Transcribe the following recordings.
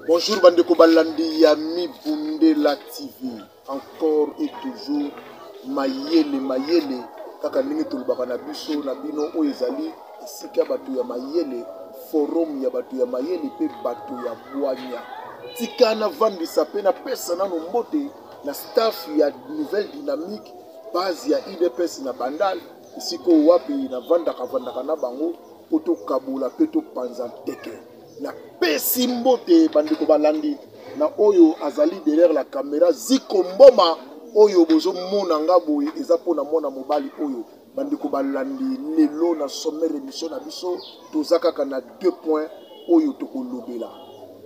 Bonjour Bandeko Balandi Yami Bundela TV. Encore et toujours Mayele kaka ndenge tolobaka na biso na bino oyo ezali esika bato ya mayele forum ya bato ya mayele pe bato ya bwanya tika na vandisa pe na pesa nano mbote na staff ya nouvelle dynamique base ya IDPS na bandal isiko wapi na vandaka na bango poto kabula peto panza teke na pesi mbote Bandeko Balandi na oyo azali derrière la caméra Ziko Mboma oyo bozo mona ngaboye eza pona mona mobali oyo Bandeko Balandi lelo na sommet émission na biso tozaka kana 2 points oyo tokolobela.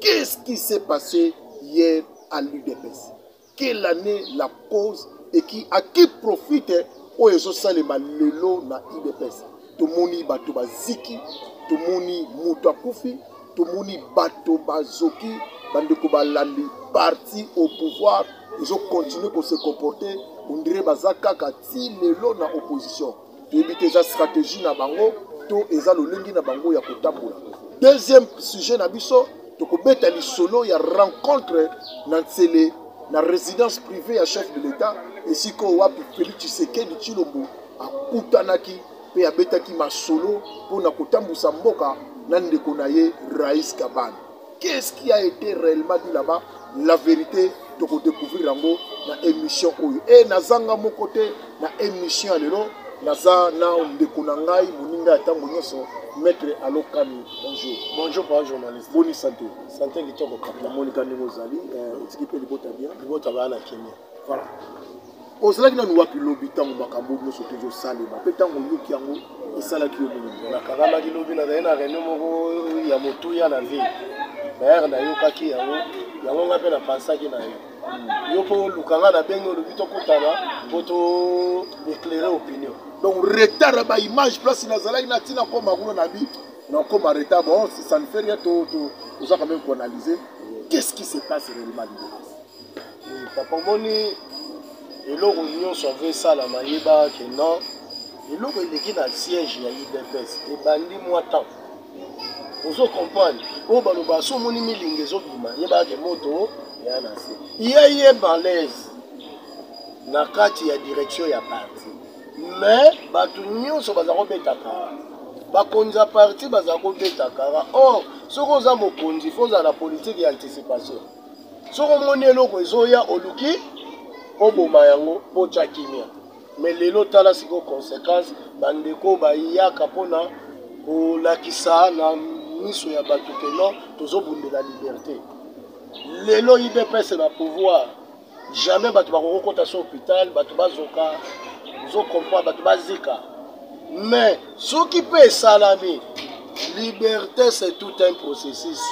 Qu'est-ce qui s'est passé hier à l'UDPS? Quelle année la cause et à qui profite oyo zo salema lelo na UDPS? Tomoni bato baziki, tomoni mutu akufi, tomoni bato bazoki, Bandeko Balandi parti au pouvoir. Ils ont continué pour se comporter. On dirait bazaka kati lelo na opposition. Éviter sa stratégie na bango, to eza lolengi na bango ya kotambola. Deuxième sujet na biso, to kobeta li solo ya rencontre na tsele na résidence privée ya chef de l'État et siko wapi Félix Tshisekedi Tshilombo akutanaki pe abetaki masolo pour na kotambusa mboka na ndeko na ye Raïs Kabane. Qu'est-ce qui a été réellement dit là-bas? La vérité, tu peux découvrir yango na émission oyo. Et nazanga mon côté na émission lelo, naza na ndeko na ngai moninga atango nyoso maître Alokani. Bonjour. Bonjour journaliste. Bonne santé. Santé qui toko kapla. Monika Nimozali, utiki pe libota bien. Libota ba na Kenya. Voilà. Ozalaki na nuwa pilobi tango makambo nyoso tozo salema. Pe tango yoki yango esalaki yo moni. Na kagama kilobi na na réunion moko ya motuya na ville. D'ailleurs, na yokaki yango ngape na pensaki na yo. Yo po lukanga na bengo le bito kotana poto éclairer opinion. Donc retard ba image place nazala ina tina ko maguna na bi. Na ko ma retard bon si ça ne fait rien to on a quand même analyser qu'est-ce qui se passe réellement. Oui, papa moni eloko nyonso veut ça la mayeba que non. Eloko eleki na siège ya IDPS et bandi moi temps. Vous comprenez? Oh, bah, le basso, mon ami, l'ingézo, il y a des motos, il y a des balaises. Na kati ya direction ya parti. Mais, bah, tout le monde se basa robeta kara. Bah, konza parti, basa robeta kara. Or, ce qu'on a mon konzi, il faut la politique et anticipation. Ce qu'on a mon élo, zoya, oluki, oboma yango, pocha kimia. Mais l'élo, tala, c'est quoi conséquence, bandeko, bah, il y a kapona, ou la kisa, na miso ya bato ke non tozobunda la liberté. Lelo IDPS na pouvoir jamais bato bakokota so hôpital bato bazoka zo comprendre bato bazika mais ce qui peut salami liberté c'est tout un processus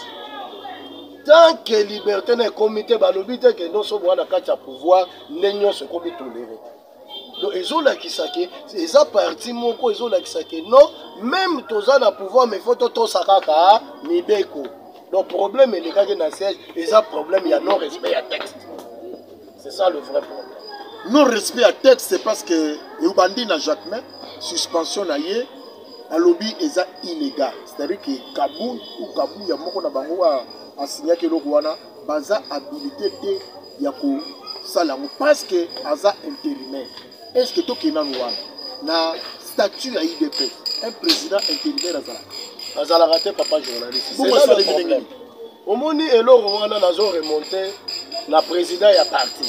tant que liberté n'est comité balobi te que non so bwana kati ya pouvoir nenyo se komi tolérer. Donc ezola kisake eza parti moko ezola kisake non même toza na pouvoir mais faut to sakaka mibeko. Donc problème est le dans siège eza problème il y a non respect à texte. C'est ça le vrai problème. Non respect à texte c'est parce que ubandi na Jacquemin suspension na ye alobi eza illégal. C'est-à-dire que Kabou ou Kabou ya moko na bango a signé que loko wana baza habilité te ya ko salango parce que aza intérimaire. Est-ce que tu as na statut à IDP un président intérimaire azala raté papa journaliste c'est ça le problème. Au moni elo wana nazo remonter na président ya parti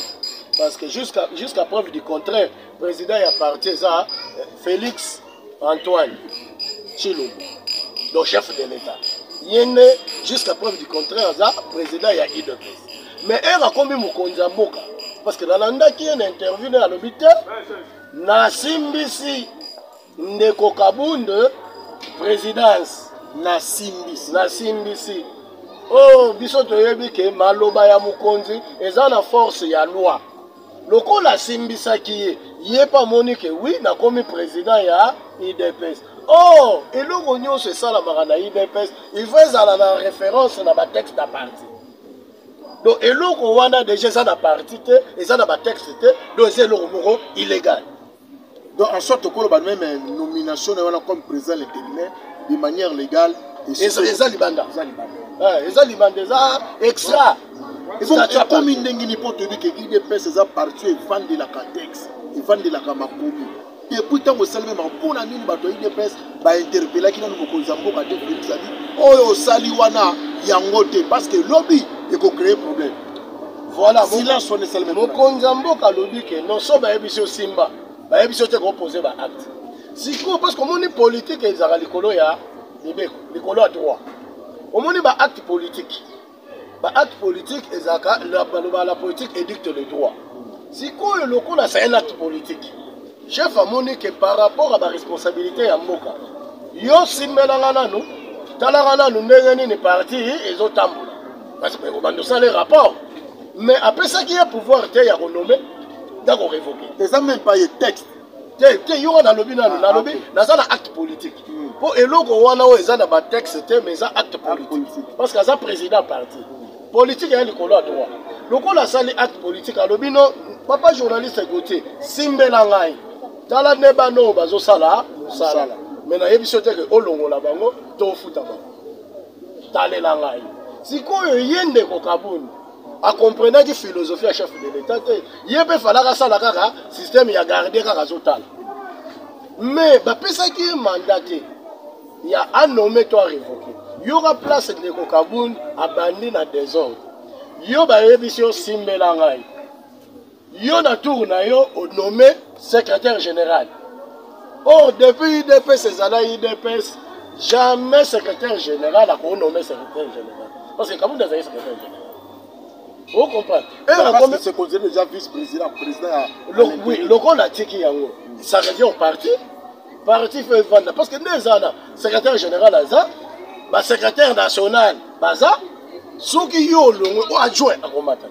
parce que jusqu'à preuve du contraire président ya parti ça Félix Antoine Tshilombo le chef de l'État yene jusqu'à preuve du contraire ça président ya IDP mais elle a combien mokonzi mboka parce que dans l'andaki une interview à l'hôpital na simbisi ndeko Kabunde présidence na simbisi oh biso toyebi ke maloba ya mokonzi eza na force ya loi lokola simbisaki ye pa monique oui na komi président ya IDPS oh eloko nyonso esalamaka na IDPS il faut ezala na référence na batexte ya parti. Donc, et l'autre, on a déjà ça dans la partie, et ça dans la texte, donc c'est l'autre illégal. Donc, en sorte que la même nomination, on a comme président l'intérimaire de manière légale. Et c'est ça, Libanda. eza libanda eza extra ekomi ndenge ni mpo toyebi ke idps eza parti evandelaka texte evandelaka makomi depuis ntango osali me mpona nini bato ya idps bainterpelaki nano mokonzi ya mboka te félix ali oyo osali wana yango te parce que lobi ekocrée problème. Voilà, silence on esali mokonzi ya mboka alobi ke non so bayebi so simba bayebi so te kopose ba acte sikoyo parce que omoni politique ezalaka likolo ya libeko likolo ya droit omoni ba acte politique ezalaka la politique édicte le droit sikoyo lokola c'est un acte politique chef amoni ke par rapport à ba responsabilité ya mboka yo simbelanga nanu talaka nanu ndenge nini parti ezotambola parce que obanda osala les rapports mais après ça qui a pouvoir te ya renommer d'accord révoquer ça même pas un texte te yo na lobi nanu na lobi na ça acte politique pour eloko wana o eza na ba texte te mais ça acte politique parce que ça président parti politique ya likolo à droit lokola sali acte politique alobi no papa journaliste côté simbela ngai tala ne bano bazo sala sala mais na yebiso te ke olongola bango to futa bango talela ngai sikoyo yende ko kabuni a comprendre que philosophie à chef de l'état yebe falaka sala kaka système ya garder kaka zotala mais ba pesa ki mandaté ya a nommé toi révoqué yoga place de ko kabuni abandi na désordre yo ba yebiso simbela ngai yo na tour na yo nommé secrétaire général. Or depuis IDPS ezala IDPS jamais secrétaire général a nommé secrétaire général parce que comme vous avez secrétaire général vous comprenez parce que c'est considéré déjà vice-président président oui le qu'on a tiki yango ça revient au parti fait vendre parce que nezana secrétaire général aza ba secrétaire national baza soki yo longo o adjoint akomata.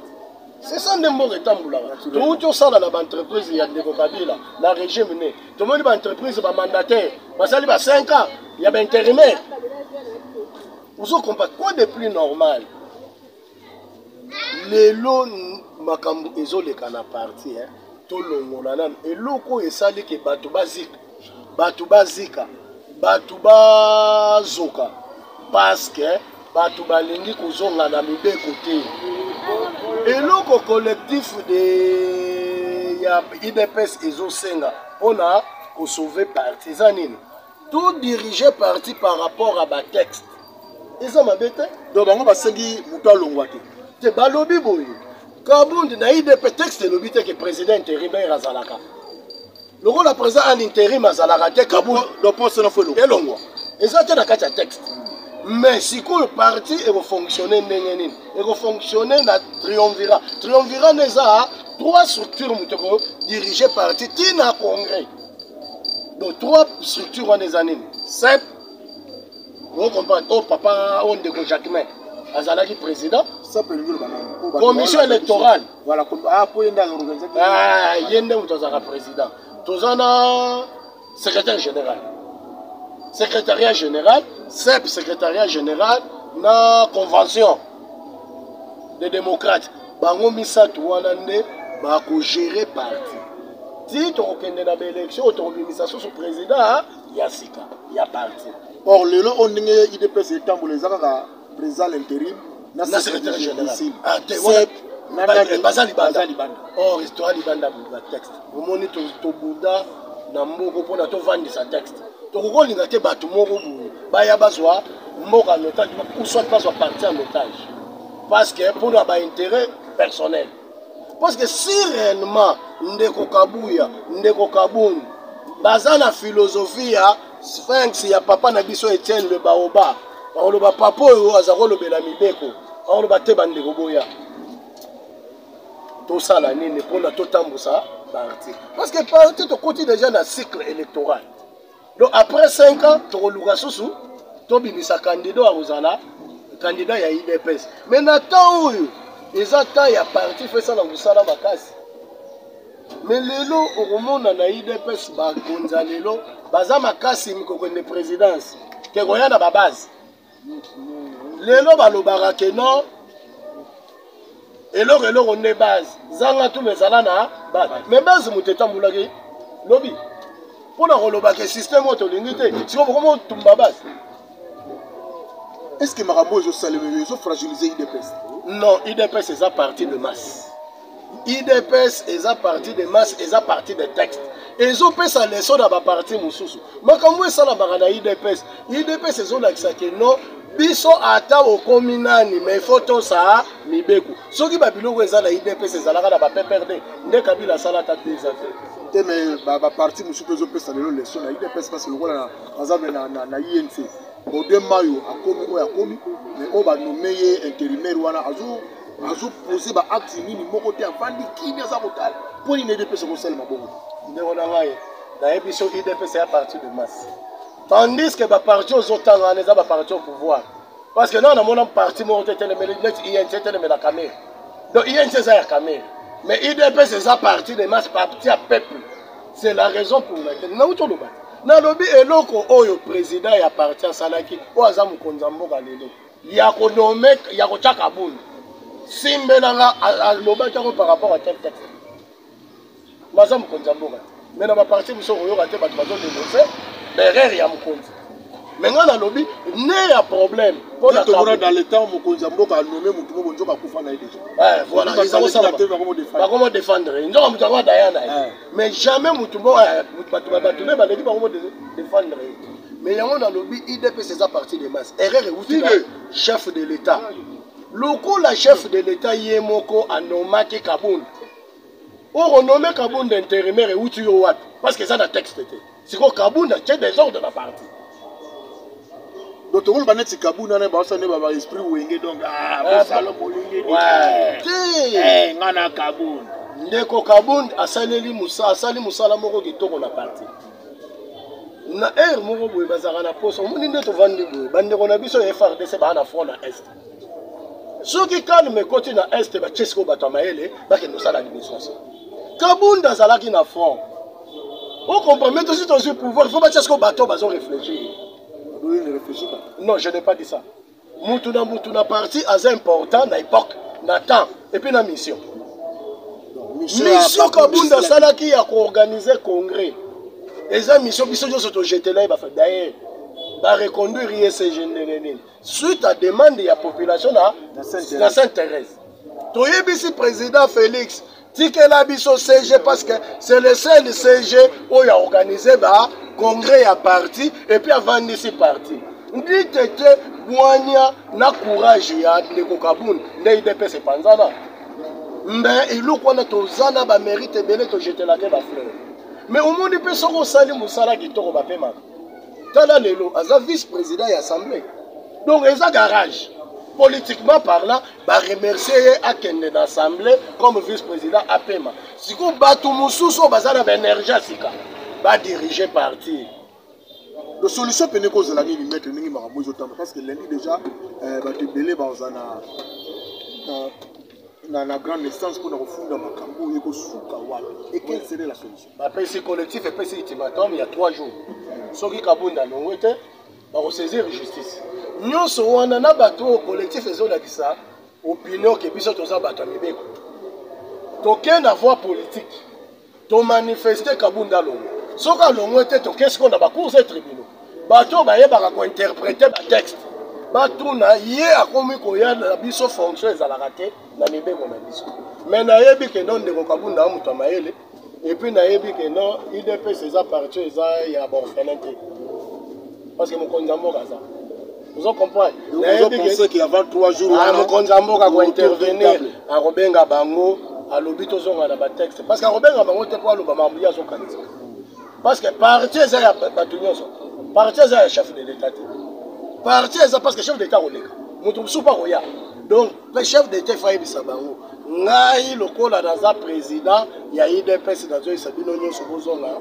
C'est ça le mot rétamboula. Tout au sein de l'entreprise, il y a des Kabila, la régime, tout le monde est entreprise, il y a mandataire, il y a 5 ans, il y a intérimaire. Vous comprenez quoi de plus normal? Les lots, makambu ezole kana parti, tout le monde et loko et sali que batuba zika, batuba zoka, parce que batuba lingi kuzonga na mibe côté. Et le collectif de IDPS Ezosenga, on a sauvé partisanin. Tout dirigé parti par rapport à ma texte. Et ça m'a bêté. Donc, on va se dire, Mouta Longwati. C'est pas lobby, boy. Kabound n'a IDP texte, le but est que le président intérimaire à Zalaka. Le rôle à présent en intérim à Zalaka, Kabound, le poste n'a fait et l'ongwa. Et ça, c'est un texte. Mais si le parti est fonctionné, il va fonctionner dans triumvirat. Triumvirat n'est pas 3 structures dirigées par parti qui n'a congrès. Donc 3 structures en des années. 7. Vous comprenez? Oh papa, on est Jacquemin. Azalaki président. Commission électorale. Voilà. Ah, Yende Moutazara président. Tozana secrétaire général. Secrétariat général, CEP secrétariat général, na convention des démocrates. Bango misatu wanande bako gérer parti. Si tu okende na élection, autorisation sur président, ya sika, ya parti. Or le lot on est IDPS et tambour lesaka président l'intérim, na secrétaire général. CEP Bazali banda. Or histoire libanda ba texte. Au moni to buda na mboko pona to vendre sa texte. Tokokolinga te bato moko boye baya bazwa mboka en otage ou soit bazwa parti en otage parce que pour leur intérêt personnel parce que si réellement ndeko kabuya ndeko kabuni baza na philosophie ya sphinx ya papa na biso Etienne le baoba oloba papa oyo azako lobela mibeko oloba te bandeko boya to sala nini pona to tambusa parti parce que parti to côté déjà dans cycle électoral. Donc après 5 ans, tu as sous tu candidat à Rosala, candidat à IDPS. Mais maintenant, ils attendent à parti fait ça dans Rosala Bakasi. Mais les lots au monde dans IDPS, Gonzalelo, Baza Makasi, Mikokone présidence, qui est à la base. Les lots à l'Obarakeno, et l'or on est base. Zanga tout mes alana, mais base Mouteta Moulagi, lobby. Pour le système autolingité, si on vraiment tombe à base. est-ce que Marambo ils ont fragilisé IDPS? Non, IDPS est à partie de masse. IDPS est à partie de masse, est à partie de texte. Ils ont fait sa leçon dans la partie Moussoussou. Mais quand ça la barana IDPS, IDPS ils ont accès que non, biso ata au communani, mais il faut tout ça, mibeko. Ceux qui babilo où ils ont la IDPS, ils ont la perdre. Ne kabila sala ta pesa. Mais la partie Moussoussou ils ont fait sa leçon dans IDPS parce que le rôle na INC. Au 2 mayo a commis, mais on va nommer intérimaire wana azo poser ba acte nini moko te afandi kini aza kotal pour une IDPS ko sel mabongo. On a IDPS à partir de masse. Tandis que les partis aux autres sont partis au pouvoir. Parce que nous avons un parti qui est la caméra. Donc INC c'est la caméra. Mais IDPS c'est à partir de masse, parti à peuple. C'est la raison pour laquelle nous avons le na lobby eloko oyo président ya parti à Salaki o azamu konzamboka lelo ya konome ya kochaka bundu simbelanga aloba kako par rapport à quel texte mazamu konzamboka mais na ba parti muso oyo kate bato bazo dénoncer derrière ya mukonzi mais ngana lobby ne ya problème pour la dans le temps mukonzamboka a nommé mutu mo bonzo bakufa na déjà voilà ils ont ça ba comment défendre nzo mutu kwa dayana mais jamais mutu bo bato ne ba dit ba comment défendre mais yango na lobby IDP c'est à partir des masses erreur et chef de l'état loko la chef de l'état yemoko anomaki Kabund on renommé Kabund intérimaire et outil yo wat parce que ça na texte était c'est quoi Kabund a des ordres de la partie. Donc tout le monde est Kabund na ba ça ne ba esprit wenge donc salo molinge ouais ngana Kabund ndeko Kabund asali musala moko kitoko na parti na moko boye bazaka na poso moni nde to vandi boye bandeko na biso FRDC ba na front na est soki calme côté na est ba chesko bato maele ba ke no sala administration Kabund azalaki na front on comprend mais aussi dans ce pouvoir il faut pas chesko bato bazo réfléchir. Ne réfléchis pas. Non, je n'ai pas dit ça. Mutuna parti est important dans l'époque, dans le temps, et puis dans la mission. Mission Kabund Salaki a organisé le congrès. Et la mission, qui sont jetés là, il va faire d'ailleurs. Il va reconduire l'ISG. Suite à la demande de la population dans Sainte-Thérèse. Le président Félix dit que la mission CG parce que c'est le seul CG où il a organisé le congrès à parti et puis avant de ce parti. Dit que Boania n'a courage à Ndeko Kabund, n'IDP c'est Panzana. Mais il faut qu'on ait Tozana, ba mérite belé to jeter la gueule à fleur. Mais au monde peut s'en salir Moussala qui toro ba pema. Tala lelo, aza vice-président et assemblée. Donc ils ont garage. Politiquement parlant, bah remercier à Kende d'assemblée comme vice-président à paiement. Si vous battez Moussousso, bah ça a énergie sika, bah diriger parti. La solution peut être la ligne mettre une marabouille parce que lundi déjà, bah tu belé bah on a la grande instance pour nous refonder dans Makambo et Kosuka wapi. Et quelle serait la solution? Bah PC collectif et PC ultimatum il y a 3 jours. Ceux qui Kabunda l'ont été, bah saisir justice. Nous sommes un bateau collectif et zone qui ça opinion que biso toza bato mibeko. Token avoir politique. To manifester Kabunda longo. Soka longo était to qu'est-ce qu'on a ba cours et tribunaux. Bato ba yeba ko interpréter ba texte. Bato na yé a komi ko ya na biso fonction za la raté na mibeko na biso. Mais na yebi que non de Kabunda muto maele et puis na yebi que non IDP c'est ça parti ça ya bon fenêtre. Parce que mon condamné gaza. Vous comprenez? Vous pensez qu'il y a 23 jours, mon condamné va intervenir à Robenga Bango, à l'obito zonga na ba texte. Parce que Robenga Bango te pour l'obama mouya son candidat. Parce que parti ça ya batunyo so. Parti ça ya chef de l'État. Parti ça parce que chef d'État oleka. Mutu supa roya. Donc le chef d'État faye bisa bango. Ngai lokola na président ya IDPS na zo isabino nyoso bozonga.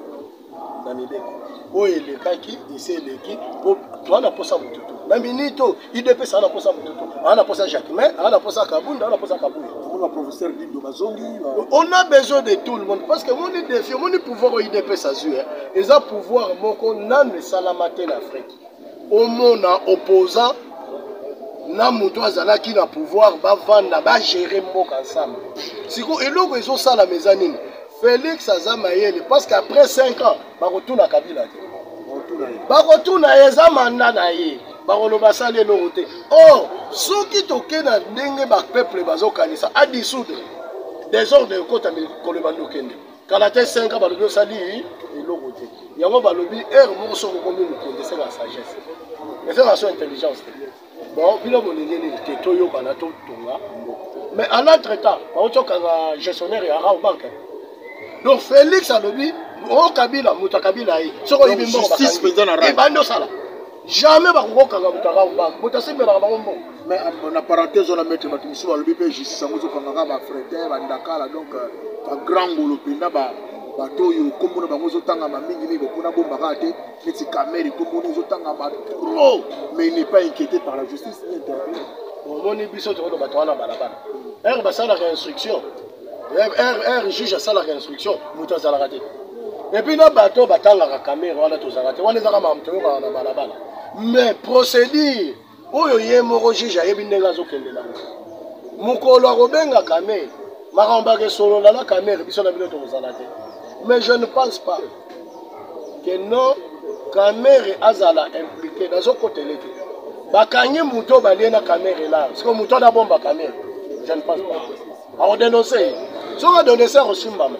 Oye le kaki ici l'équipe pour toi na posa mututu na minito IDP ça na posa mututu ana posa Jacquemin ana posa Kabunda ana posa Kabuya on professeur Dindo Bazongi on a besoin de tout le monde parce que mon défi mon pouvoir IDP ça joue ils ont pouvoir moko nan salamate en Afrique au monde opposant na muto azala qui na pouvoir ba vanda ba gérer moko ensemble siko eloko ils ont ça la mezanine Félix Azamayele, parce qu'après 5 ans, il va retourner à Kabila. Il va retourner à Ezamanda. bakoloba sali eloko te. Or soki toke na ndenge bapeuple bazokanisa a dissoudre désordre ekota mikolo ebandi okende kala te 5 ans balobi osali eloko te yango balobi ere moko soki okomi mokonzi esengaka sagesse esengaka so intelligence te. Bon bino bolingi nini te toyokana totonga mais en entre-temps baotokanga gestionnaire ya Rao Bank. Donc Félix alobi o Kabila moto Kabila ye soko oyibi mbongo ebandi osala jamais bakokokanga moto Rao Bank moto asembelaka bango mbongo. Mais na parenthèse on a mettre bato mosusu balobi mpe justice yango ozokangaka bafretin bandakala donc bagrand ngolo mpenza bato oyo kombo na bango ozotangama mingi mingi mpona bombaka te neti camere kombo na ezotangama trop mais il n'est pas inquiété par la justice ni interpellé. omoni biso tokono bato wana balabala ere basalaka instruction ere juge asalaka instruction moto azalaka te epuis na bato batangaka camere wana tozalaka te wana ezaka makambo toyokaka na balabala mais procédure oyo ye moko juge ayebi ndenge azokende nango mokolo akobenga camere makambo akesolola na camere biso na bino tokozala te. Mais je ne pense pas que non camere azala impliqué dans ce côté-là. Bakangi muto balie na camere là. Parce que muto na bomba camere. Je ne pense pas. On dénoncer. Si on dénoncer au Simbama.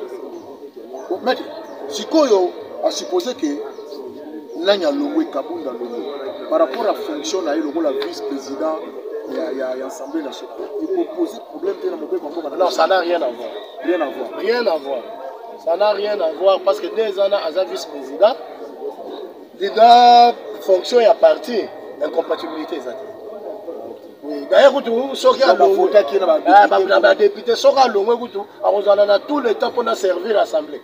Mais si koyo a supposé que Nanya Longwe Kabunda Longwe par rapport à fonction na le la vice-président il y a l'Assemblée nationale. Il peut poser problème dans le moment. Non, ça n'a rien à voir. Rien à voir. Rien à voir. Ça n'a rien à voir parce que des années à vice-président, il a fonction et à parti, incompatibilité. Oui. D'ailleurs, ceux qui ont voté, les députés, ceux qui ont tout le temps pour servir l'Assemblée.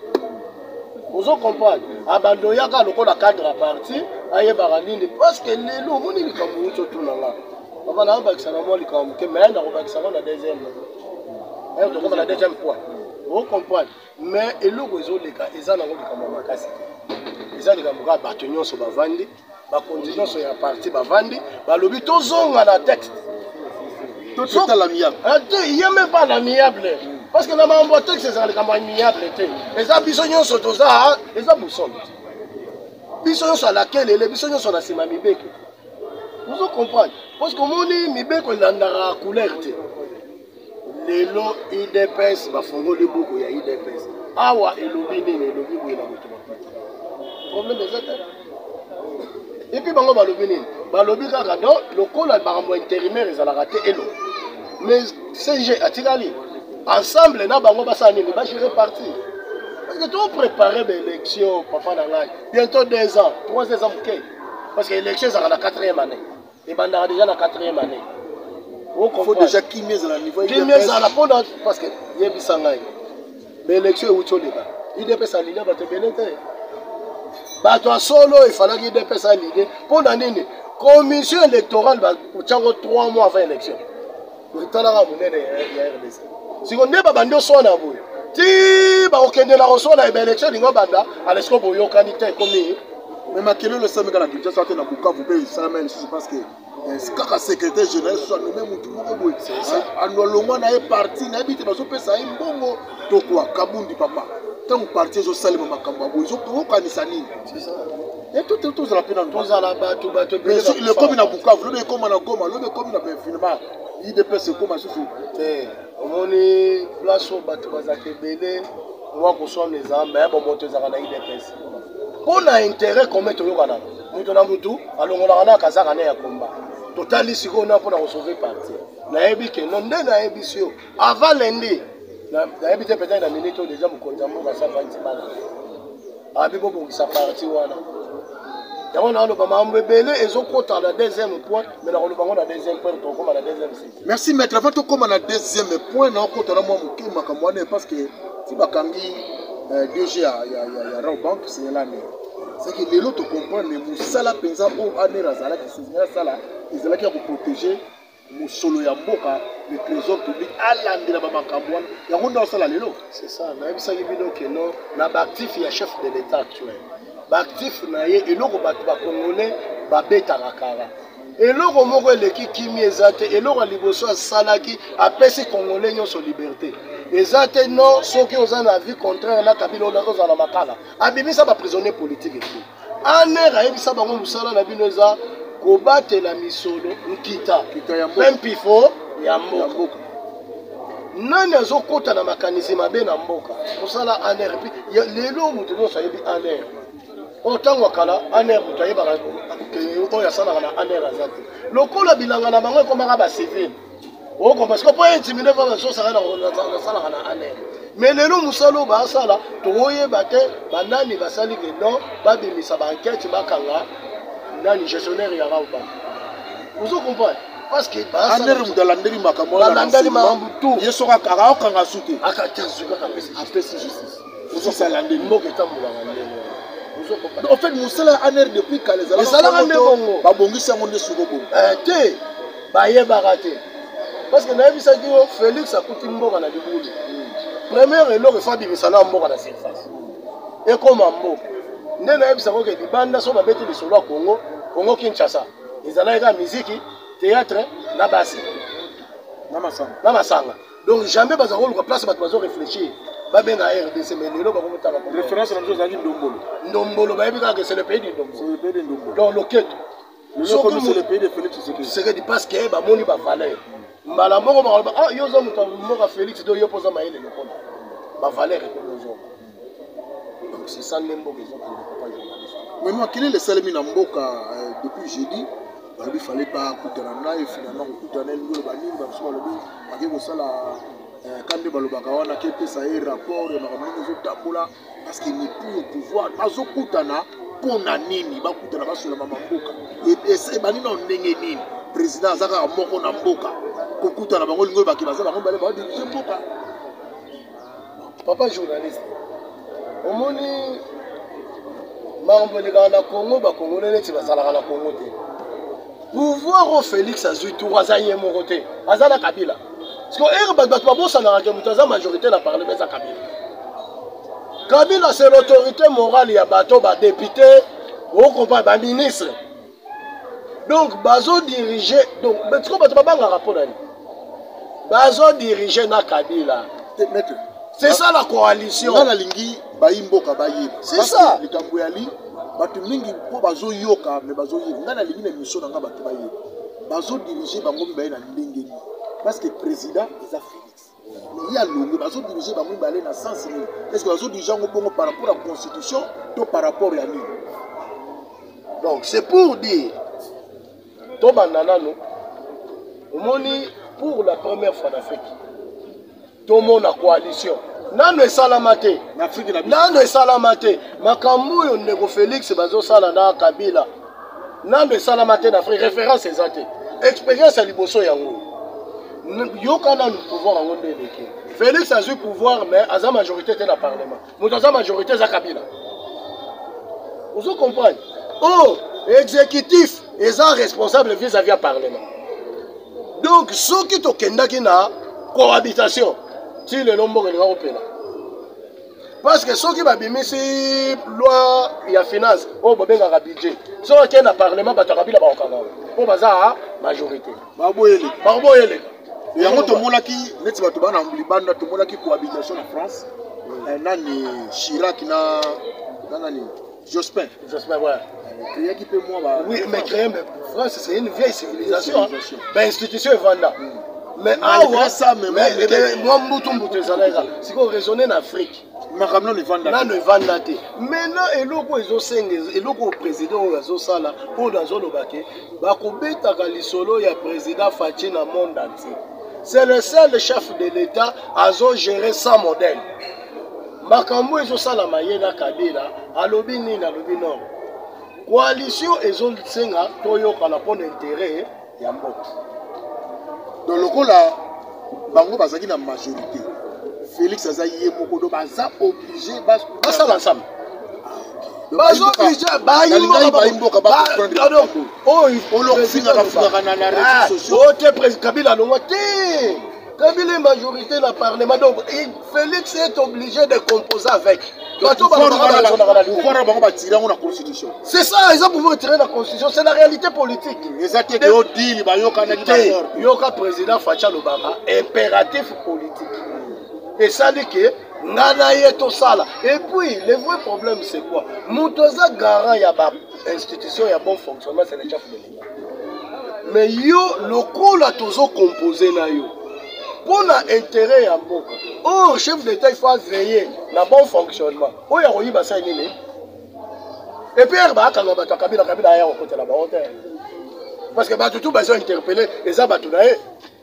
Vous comprenez? Abandonner le cadre à parti, parce que les gens sont tout là. On va la deuxième point. Vous comprenez? Mais et le réseau les gars, ils ont un cas ils ont des bâtonnons sur bavandi, ba conditions sur la partie bavandi, ba lobby tous ont la texte. Tout est à l'amiable. Il n'y a même pas l'amiable. Parce que dans mon texte, c'est un amiable. Les abissonions sont aux arts, les aboussons. Bissonions sur laquelle les bissonions sont la Simamibek. Vous comprenez? Parce que mon Mibek, on a la couleur. Les lots IDPS, il faut que beaucoup y a IDPS. Awa et lobby nini lobby où il a mutué. Problème des autres. Et puis bango balobi nini. Balobi kaka donc le col a barambo intérimaire ils ont raté elo. Mais CG atikali ensemble na bango basa nini ba gérer parti. Parce que tout préparer l'élection papa nangai. Bientôt 2 ans, 3 ans OK. Parce que l'élection ça la 4e année. Et bandara déjà la 4e année. Il faut déjà qui mise à la niveau. Qui mise à la pendant parce que yebisangai. Mais l'élection est où tu l'as. Il dépêche à l'idée de te bénéficier. Bah toi solo il fallait qu'il dépêche à l'idée. Pendant nini commission électorale va pour 3 mois avant l'élection. Vous t'en avez amené les RDC. Si on n'est pas bandé au son à vous. Si bah ok de la reçoit la élection il va banda à l'esco pour yo candidat comme mais ma quel est le seul gars qui déjà sorti dans Bukavu vous ça même je pense que kaka secrétaire général soit nommé mutu moko boy anolongwa na parti na bité bazo pesa mbongo to quoi Kabundi papa tant parti zo salima makambo boy zo ko kanisa nini c'est ça et tout ça la peine dans tout la bato le comme na Bukavu le comme na Goma le comme na finalement il dépêche comme ça c'est on est place au bato bazake belé on va qu'on soit les armes mais bon moto za na IDPS pour un intérêt comme to yokana mutu na mutu alongola na kazaka na ya komba totali siko na pour sauver parti na yebi ke non nde na yebi sio avant lundi na yebi te peut-être na minute déjà mukonza mboka sa 20 bana abi bobo sa parti wana yango na lo ba mambe belé ezokota la deuxième point mais na lo bango na deuxième point to koma na deuxième site. Merci maître avant to koma na deuxième point na okota na mwa muke makamwane parce que si bakangi DG ya Rao Bank c'est l'année. C'est que les autres comprennent mais musala penza o anera zala qui c'est ça là ils allaient pour protéger musolo ya mboka le trésor public alandira ba makambwana yango ndo sala lelo c'est ça na ebisa libido que non na actif ya chef de l'état actuel ba actif na ye eloko bato ba congolais ba beta rakara eloko moko eleki kimi ezate eloko liboso salaki apesi congolais nyoso liberté ezate non soki oza na vie contraire na kabila oza na makala abimisa ba prisonnier politique et tout aner ayebisa bango musala na bino eza kobatela misolo nkita ya mboka. même pifo ya mboka nani azokota na makanisi mabe na mboka kosala aner lelo mutu nyonso ayebi aner otango kala aner mutu ayebaka oyo asalaka na aner aza te lokola bilanga na bango ekomaka bacivile oko parce que po intimide pa bazosaka nasalaka na aner mais lelo mosala oyo basala toyeba te banani basali ke non babimisa bankete bakanga nani gestionnaire ya rauba ozo comprendre parce que aner mutu alandeli makambo balandeli makambo tout ye soka akaokanga su te akatazuka apesi justice ososala ndeni mboka etambolaka ndenge en fait mosala aner depuis kala ezalaka nde bongo babongisi yango nde suko bongo te bayebaka te parce que nayebisaki yo félix akuti mboka na libulu première eloko efa bimisa na mboka na surface ekoma mboka nde nayebisako ke libanda so babeti lisolo ya kongo kinshasa ezalaki kaka miziki théâtre na basi na masanga donc jamais baza koluka place bato bazo réfléchir babenga RDC mais lelo bakomotaka référence na biso ezalaki ndombolo bayebi kaka que c'est le pays du ndombolo donc loketo c'est le pays de Félix Tshisekedi parce que bamoni bavaleur mbala moko bakoloba ah yo oza moto mboka Félix to yo mpoza mayele lokola bavaleur ekomozoka donc c'est ça nde mboka ezokende papa journaliste maintenant quel est le salami na mboka depuis jeudi il fallait pas kutana naye finalement kutana ngolo banini baso balobi baki kosala quand balobaka wana ke pesa ye rapport ya makambo ezotambola parce qu'il n'est plus au pouvoir bazokutana pona nini bakutana basola mama mboka et banini na ndenge nini président azaka moko na mboka kokutana bango lingolo baki baza bango bale ba diriger mboka papa journaliste omoni makambo elekaka na Congo bakongole neti bazalaka na Congo te pouvoir au Félix azwi tour aza ye moko te aza na Kabila parce que bato babosanaka ke moto aza majorité na parlement eza Kabila c'est l'autorité morale ya bato badéputé okomprendre baministre donc bazodirige donc betiko bato babangaka mpo nani bazodirige na Kabila c'est ça la coalition nga nalingi bayimboka bayeba c'est ça likambo yali bato mingi mpo bazoyoka me bazoyeba nga nalingi na émission na nga bato bayeba bazodirige bango mibaye na ndenge nini parce que président eza Félix mais ya longo bazodirige bango mibale na sens nini est-ce que bazodirige yango bongo par rapport à la constitution to par rapport ya nini donc c'est pour dire tobanda nano omoni pour la première fois d'Afrique tomona coalition nano esalama te nano esalama te makambo oyo ndeko Félix bazosala na Kabila nano esalama te na Afrique référence eza te expérience ya liboso yango yoka nano pouvoir yango nde eleki Félix azwi pouvoir mais aza majorité te na parlement moto aza majorité eza Kabila ozo comprendre oh exécutif eza responsable vis-à-vis ya parlement donc soki tokendaki na cohabitation ti lelo mboka elinga kopela parce que soki babimisi loi ya finance oyo babengaka budget soki akende na parlement bato ya Kabila bakokanga mpo baza majorité bakoboyeleka yango tomonaki neti bato bana libanda tomonaki cohabitation na France nani Chirac na nani Jospin ouais créaki mpe mwa oui mais créer mais France c'est une vieille civilisation institution evanda mais awa ça mais moi mbutu ezalaka sikoyo raisonner na Afrique makambo nano evanda te maintenant eloko ezosenga eloko président oyo azosala oyo azoloba ke bakobetaka lisolo ya président Faci na monde entier c'est le seul chef de l'État azogérer sans modèle makambo ezosalama ye na Kabila alobi nini alobi non coalition ezosenga toyokana mpo na intérêt ya mboka donc lokola bango bazaki na majorité Félix aza ye moko do baza obligé basala ensemble bazo obligé bayimboka olokufingaka na réseaux sociaux ote président Kabila longo te Kabila majorité na parlement donc Félix est obligé de composer avec c'est ça, ils ont pouvoir tirer la constitution, c'est la réalité politique. Yoka président Facha Lobama, impératif politique. Et ça dit que et puis le vrai problème c'est quoi? Moutoza garant ya ba institution ya bon fonctionnement c'est le chef de l'État. mais yo lokola tozo composé na yo pour na intérêt ya mboka. Oh, chef d'état il faut veiller na bon fonctionnement. Oh ya koyiba ça nini? Et puis ba kanga ba Kabila ya côté là ba hôtel. Parce que ba tout besoin interpeller et ça ba tout naé.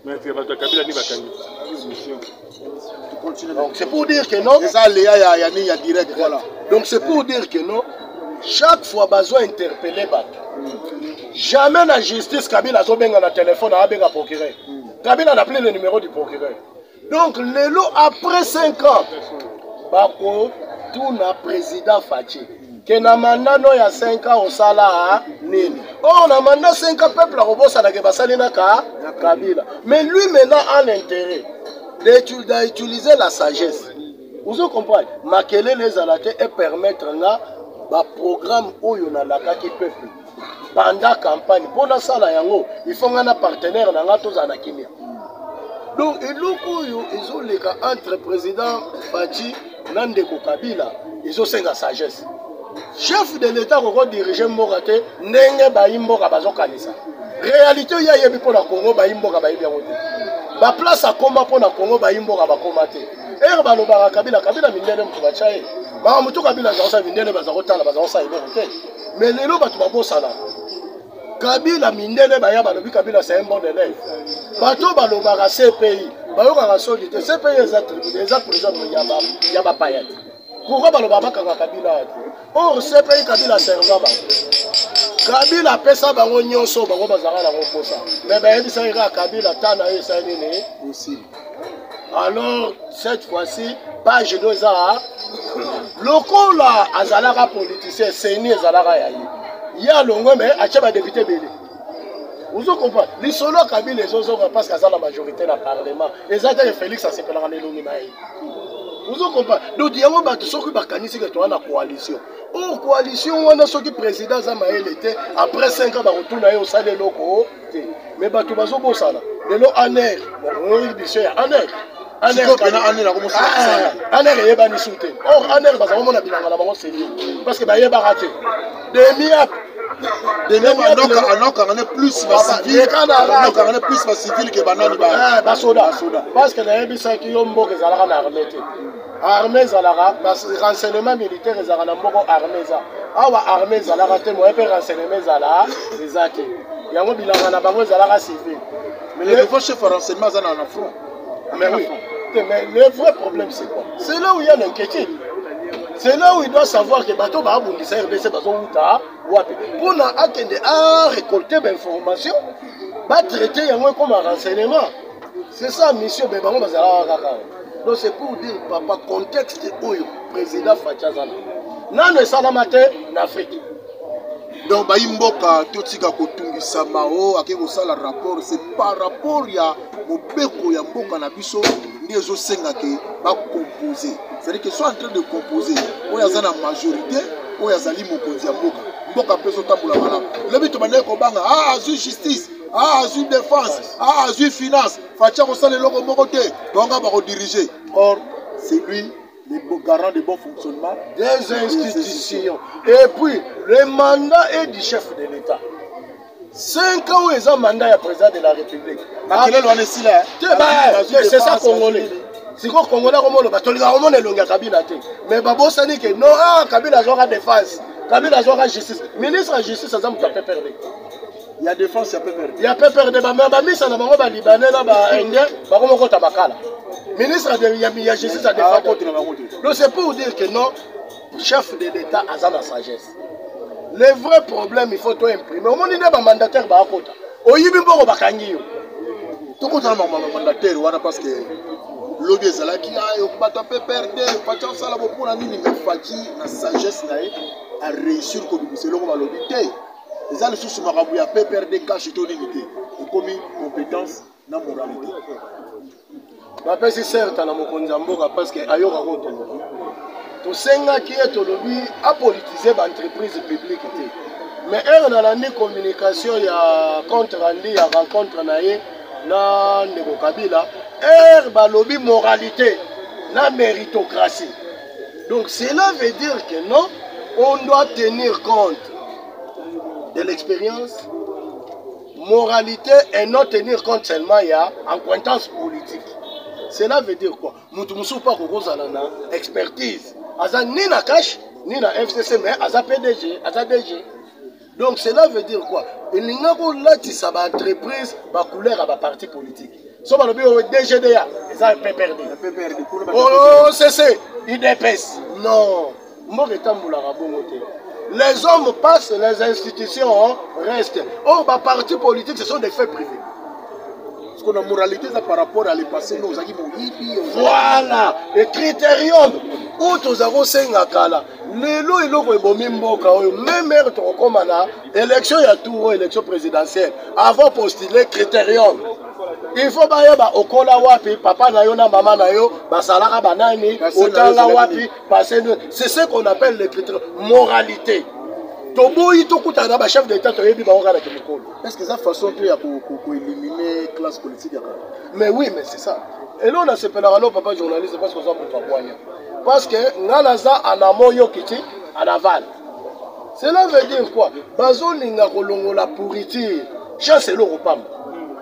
Mais c'est ba Kabila ni ba kangi. Donc c'est pour dire que non. Et ça Léa ya ni ya direct voilà. Donc c'est pour dire que non. Chaque fois besoin interpeller ba. Jamais la justice Kabila zo benga na téléphone a benga procureur. Kabila n'a appelé le numéro du procureur. Donc lelo après 5 ans bako tout na président Fachi. Que na mandat no ya 5 ans au sala nini. Oh na mandat 5 ans peuple robosa na ke basali na Kabila. Mais lui maintenant a l'intérêt d'utiliser la sagesse. Vous comprenez? Makele les alaté et permettre na ba programme oyo na lakaki peuple. Pendant campagne pour la sala yango, il faut un partenaire na ngato za na kimia. Donc eloko oyo ezoleka entre président Fachi na Ndeko Kabila, ezosenga sagesse. Chef de l'État ko diriger mboka ndenge ba imboka bazokanisa. Réalité ya yebi pour la Congo ba imboka ba yebi yango te. Ba place a koma pour la Congo ba imboka ba koma te. Ba lo ba Kabila mindele mutu ba chaye. Ba mutu Kabila za sa mindele ba za kotala ba za sa ibe te. Mais lelo ba tu ba bosala. Kabila mindele ba ya ba lobi Kabila c'est un bon élève. Bato ba lo ba CPI. Ba yo ka solide. CPI exact président ya ba payat. Pourquoi ba lo ba ka Kabila? Or CPI Kabila serva ba. Kabila pesa bango nyonso bango bazaka na koposa. Mais ba yebisa ira Kabila tana ye sa nini aussi. Alors cette fois-ci page 2 a lokola azalaka politicien seni azalaka yayi. Ya longo mais acha ba député belé. Vous comprenez? Les solo Kabila les autres parce qu'à la majorité dans le parlement. Les autres Félix ça s'appelle en elongi na ye. Vous comprenez? Donc il y a un bateau qui va canaliser que tu as la coalition. Oh coalition on a ceux qui président Zamaël était après 5 ans va retourner au salé locaux. Mais bateau bazo bosala. De l'eau en air. On dit bien en air. En air la commencer. En air yeba ni souté. Or en air baza on a bien la bango c'est parce que ba yeba raté. Demi-ap alors qu'on est plus civil que banani ba soda parce que na yebisa ki yo mboka ezalaka na armée te armée ezalaka parce que renseignement militaire ezalaka na mboko armée za awa armée ezalaka te mo pe renseignement ezala ezate yango bilanga na bango ezalaka civil mais le nouveau chef renseignement za na front mais oui mais le vrai problème c'est quoi? C'est là où il y a l'inquiétude. C'est là où il doit savoir que bateau va abondissant RDC pour récolter des informations, va traiter comme un renseignement. C'est ça, monsieur Bébaron Bazara. Donc c'est pour dire, papa, contexte où le président Fachazana. Non, ne salamate en Afrique. Donc, Baïmboka, Totika Kotungi Samao, à qui vous savez le rapport, c'est par rapport à Mobeko, à Mboka Nabiso, les Osenga qui va composer. C'est-à-dire qu'ils sont en train de composer. Où il y a la majorité, où il y a Mokonzi à Mboka. Mboka peut se taper la malade. Le but de Kobanga, justice, défense, finance. Fatia Rossal et Logo Mokote, donc on va rediriger. Or, c'est lui. Les garants de bon fonctionnement des institutions. Et puis, le mandat est du chef de l'État. 5 ans, ils ont mandat du président de la République. C'est ça, Congolais. C'est quoi, Congolais, mais Babo Sani que non, Kabila aura défense, Kabila aura justice. Ministre de la justice, ça peut perdre. Il y a défense, il y a peu perdre. Il y a peu perdre, mais ça n'a pas Libanais, Indien, ministre de la justice a défendu. Donc c'est pour dire que non, chef de l'État a la sagesse. Le vrai problème, il faut tout imprimer. Au moins, il y a un mandataire qui a un mandataire. Il y a un mandataire parce que lobby est là qui a perdu. Facha Sala pour la nini mais Fachi la sagesse a réussi comme c'est le lobby. Les gens sous marabout a perdre cash tout limité. Et comme compétence na moralité. Je suis certain parce que ayo to senga qui est lobby a politisé l'entreprise publique. Mais elle a une communication il y a contre rendu ya rencontre na Ndeko Kabila ba lobby moralité la méritocratie. Donc cela veut dire que non, on doit tenir compte de l'expérience, moralité et non tenir compte seulement il y a acquaintance politique. Cela veut dire quoi? Mutumusou pas na expertise. Aza ni na cash, ni na FCC, mais aza PDG, aza DG. Donc cela veut dire quoi? Il n'y a pas de ba entreprise, ba couleur à ba parti politique. So ba lobi o DGDA, ça PPRD. Oh CC, IDPS. Non, moi retambula rabongo te. Les hommes passent, les institutions restent. Oh, bah, partis politiques, ce sont des faits privés. Parce qu'on a moralité ça par rapport à les passés, nous avons voilà, et critérium. Où nous avons 5 akala. Lelo eloko ebomi mboka oyo même heure tokoma na élection ya tour élection présidentielle avant postuler critérium. Il faut bayeba okola wapi papa na yo na maman na yo basalaka banani otanga wapi passer. C'est ce qu'on appelle les critères moralité. Toboyi tokuta na ba chef d'état toyebi ba ngana ke mukolo. Est-ce que ça façon que ya ko éliminer classe politique ya? Mais oui, mais c'est ça. Et là on a ce pénalo papa journaliste parce que ça pour pas boire. Parce que ngalaza anamo yokiti en aval. Cela veut dire quoi? Bazo linga kolongola pourriture. Chance le repam.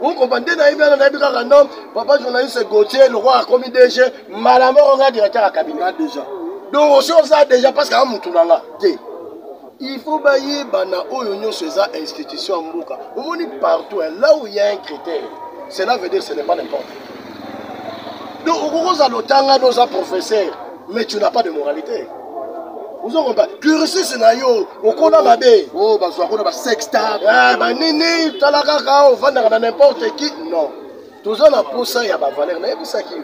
Vous comprenez na nom papa journaliste Gauthier le roi a commis DG malamo on a directeur à cabinet déjà. Donc aussi on ça déjà parce que mutu nanga té. Il faut bailler bana oyo nyonso eza institution mboka. On dit partout là où il y a un critère. Cela veut dire que ce n'est pas n'importe. Donc on a l'otanga nos professeurs mais tu n'as pas de moralité. Vous en comprenez? Cursus na yo, okona mabe. Oh, bah, soit on a sexta. Ah, bah, nini, talaka, on va dans n'importe qui. Non. Tous on a pour ça, il y a pas valeur. Mais ça qui.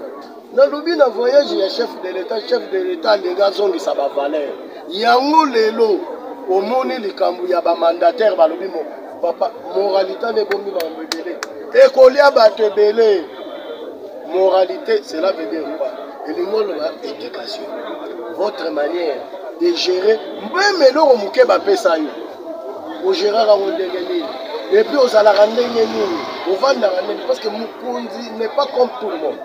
Dans le but d'un voyage, il y a chef de l'État, les gars ont ça va valeur. Il y a un lelo, au monde, les cambou, il y a pas mandataire, bah, le bimo. Papa, moralité n'est pas mis dans le belé. Écolier, bah, te belé. Moralité, cela veut dire quoi? Et le monde, éducation. Votre manière de gérer, même là on mouké bapé ça yo, on gère la ronde et puis on a la rendre on va la rendre parce que Mukundi n'est pas comme tout le monde.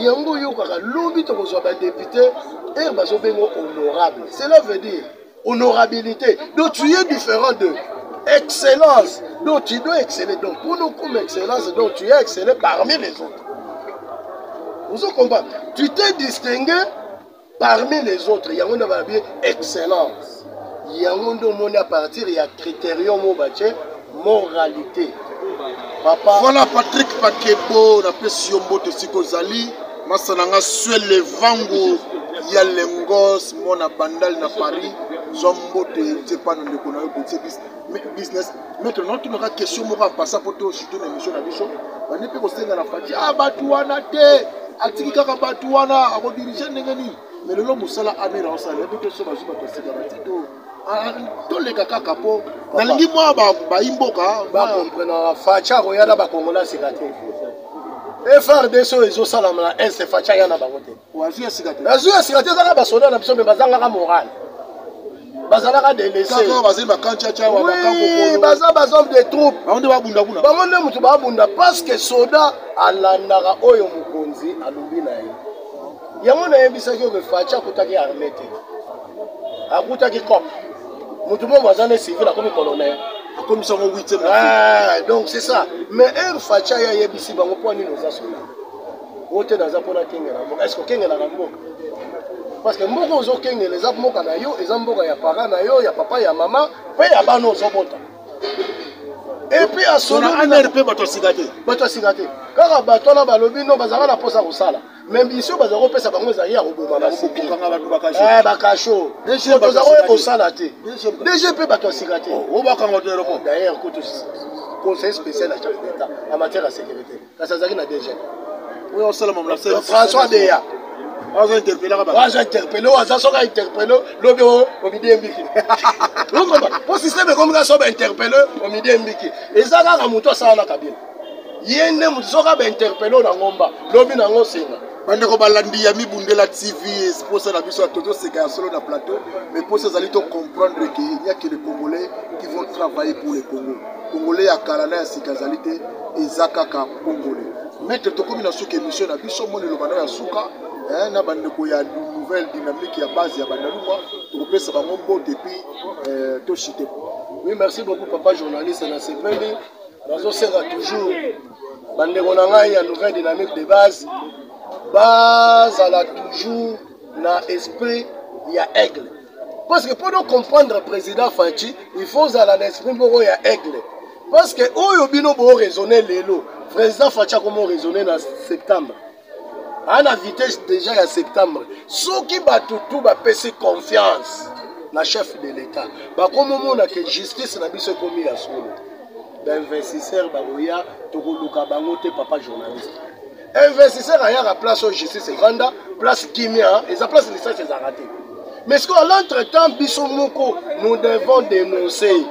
Yango yo kaka lobi to ko soit député et baso bengo honorable. Cela veut dire honorabilité. Donc tu es différent de excellence. Donc tu dois exceller. Donc pour nous comme excellence, donc tu es excellé parmi les autres. Vous comprenez? Tu t'es distingué parmi les autres. Il y a une excellence. Il y a un à partir, il y a critérium moralité. Papa. Voilà Patrick Pakebo, on appelle Siombo de Sikozali. Masananga suel le vango. Il y a l'engos, mon bandal na Paris. Zombo de pas dans le conoyo business. Maintenant, tu n'auras question pour passer pour toi chuter une émission à Bichon. On n'est pas resté dans la fatigue. Ah, Batouana, te. Atika Batouana, à diriger Nengani. Mais le long Moussala Amira, on s'en a vu que ce soit pas sécurité. Tous les caca capo. Dans le mois, Imboka, comprenant Facha, Royala, Bakongola, Ségaté. Et faire des choses, ils ont salam là, et c'est Facha Yana Bagote. ou Azia Ségaté. Azia Ségaté, ça va sonner la personne, mais Bazanga moral. Bazanga de laisser. Oui, Bazanga des troupes. On doit bunda bunda. Bamonde mutuba bunda parce que soda alandara oyo mukonzi alubina yi. Yango na yebisa ki Facha kutaki armée te. Akutaki cop. Mutuba bazane civil comme colonel. Comme ça on 8e. Ah, donc c'est ça. Mais un Facha ya yebisi bango po ni noza soda. Ote na zapona kengela. Est-ce que kengela na mboka? Parce que mboko ozo kengela les mboka na yo, eza mboka ya parents na yo, ya papa ya maman, pe ya bano ozo bota. Et puis à solo NRP bato sigate. Bato sigate. Kaka bato na balobi no bazanga na posa kosala. Même biso bazako pesa bango za ya roboma na Kanga bato bakasho. Bakasho. DG bazako kosala te. DG pe bato sigate. O bakanga to aéroport. D'ailleurs côté conseil spécial à chef d'État en matière de sécurité. Kasazaki na DG. Oui, on sala mamla François Deya. On va interpeller là-bas. On va interpeller, on va interpeller, l'obé au midi mbiki. Vous comprenez? Pour système comme ça, on va interpeller au midi mbiki. Et ça, là, on va ça na cabine. Yende mutoka ba interpeller na ngomba, lobi na ngosenga. Bande ko balandi ya Mibundela TV, c'est pour ça la biso Toto Seka solo na plateau, mais pour ça allez comprendre qu'il n'y a que les Congolais qui vont travailler pour les Congolais. Congolais à Kalana ya Sikazalité et Zakaka Congolais. Mettre to comme na souka émission na biso moni le bana ya souka. Na bandeko ya nouvelle dynamique ya base ya bandaluma to pesa bango mbo depuis to chité. Oui, merci beaucoup papa journaliste na sepeli. nazosenga toujours bandeko na ngai ya nouvelle dynamique de base bazala toujours na esprit ya aigle. Parce que pour nous comprendre le président Fachi, il faut aller l'esprit pour y aigle. Parce que où bino bo raisonner lelo, président Fachi a comment raisonner en septembre. À la vitesse déjà en septembre. Ceux qui battent tout va passer confiance na chef de l'État. Ba comme on a que justice na biso commis à solo. D'investisseur baroya tokoluka bango te papa journaliste. Investisseur a la place au justice et vanda, place Kimia, et sa place licence c'est raté. Mais ce qu'à l'entretemps, Bissomoko, nous devons dénoncer.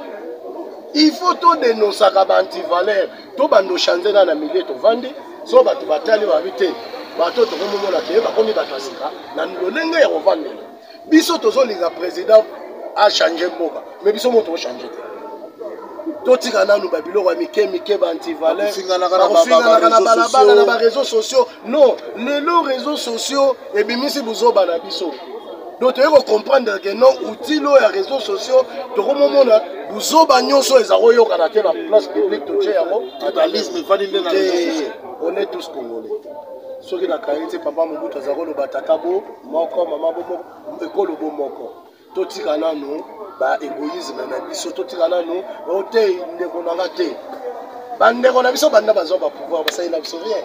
Il faut tout dénoncer à anti-valeur. Tout le monde changer dans la milieu de vendre. Si on va tout batailler, on va vite. Bateau, tout le monde va faire. On va faire ça. Nous devons vendre. Bisso, tout le président a changé. Mais Bisso, on va changer. Tout le monde nous babilo wa mike anti-valeur. On a réseaux sociaux. Non, les réseaux sociaux, et bien, si vous avez Bisso. Donc, il faut comprendre que non, outils et réseaux sociaux, tout le monde, vous avez la place publique, on est tous congolais. Ceux qui ont créé, papa Mobutu, le Batatabo, Moko, Maman Bobo, Ekolo Moko. Tout le monde, égoïsme, tout le monde, on est bande on a biso banda bazo ba pouvoir ça il a rien.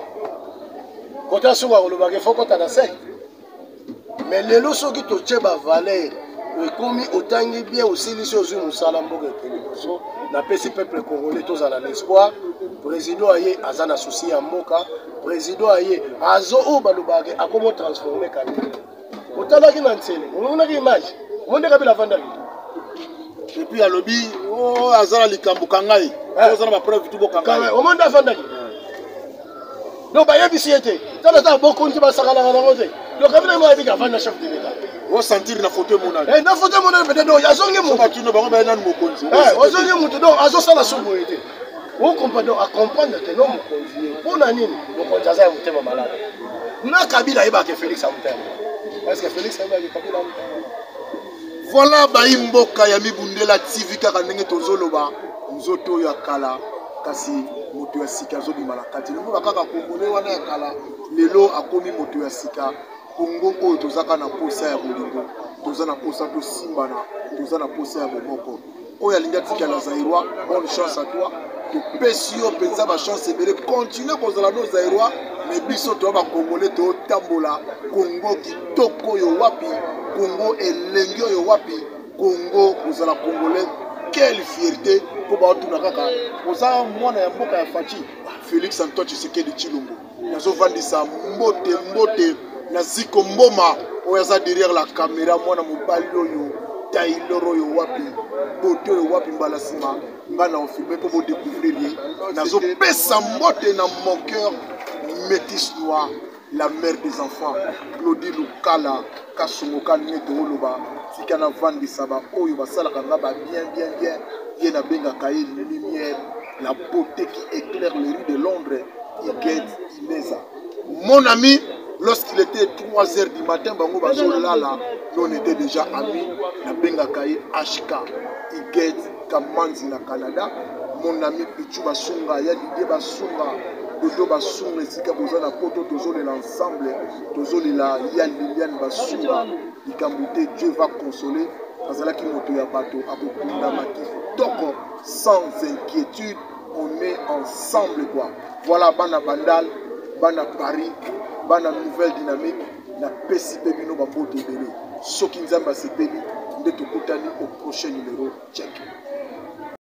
Quand on soit le faut quand on a sec. Mais les lots qui te tiennent la valeur, comme autant bien aussi les choses nous salambo que na pesi peuple congolais tous en l'espoir. Président aye azana souci à Moka, président aye azo o balobage a comment transformer Kanini. Autant là qui n'a ntele, on a une image, on a la vendre. Et puis à lobby, oh azala likambo kangai, azala ma preuve tout bokangai. Au monde a vendre. Donc ba yebisi été. Ça beaucoup de basakala na ngote. Donc quand il m'a dit qu'avant le chef de l'État. On sentir na photo mon ami. Eh na photo mon ami peut-être donc yazongi mu. Ba tuno bango ba na mokonzi. Ozongi mu donc azo sala soboité. On comprend donc à comprendre que non mokonzi. Pour na nini? Mokonzi aza mutema malade. Na Kabila yeba que Félix a mutema. Est-ce que Félix a yeba que Kabila a mutema? Voilà baimboka ya mibundela TV kaka ndenge tozoloba nzoto ya kala kasi moto ya sika zo bimala kati le moka kaka kongole wana ya kala lelo akomi moto ya sika Kongo oyo tozaka na posa ya bolingo toza na posa to simbana toza na posa ya bomoko oyo alinga tika la Zaïrois bonne chance à toi to pesio penza ba chance ebele continue kozala no Zaïrois mais biso to ba kongole to tambola Kongo kitoko yo wapi Congo elengi oyo wapi Congo kozala congolais quelle fierté pour ba tuna kaka kozala mwana ya mboka ya Fachi Félix Antoine Tshisekedi Tshilombo nazo vandisa mbote na ziko mboma oyo za derrière la caméra mwana mobali oyo Taylor oyo wapi boto oyo wapi mbala sima ngana on filmer pour vous découvrir nazo pesa mbote na mon cœur métis noir la mère des enfants Claudie Lukala Kasumuka Neto Oloba Tikana Vandi Saba Oyo Basala Kangaba bien Yena Benga Kaye lumière la beauté qui éclaire les rues de Londres Iguet Ineza mon ami lorsqu'il était 3h du matin Bango Bazolala on était déjà amis na Benga Kaye HK Iguet Kamanzi na Canada mon ami Pichu Basunga Yalide Basunga Dodo Basunga Sika Bozana Poto Tozole l'ensemble Tozole la Yann Liliane Basunga Ikamute Dieu va consoler Azala ki moto ya bato Abokunda Maki Toko sans inquiétude on est ensemble quoi voilà Bana Bandal Bana Paris Bana Nouvelle Dynamique na PCP Bino Babote Bele Soki Nzamba Sepeli Nde Tokotani au prochain numéro check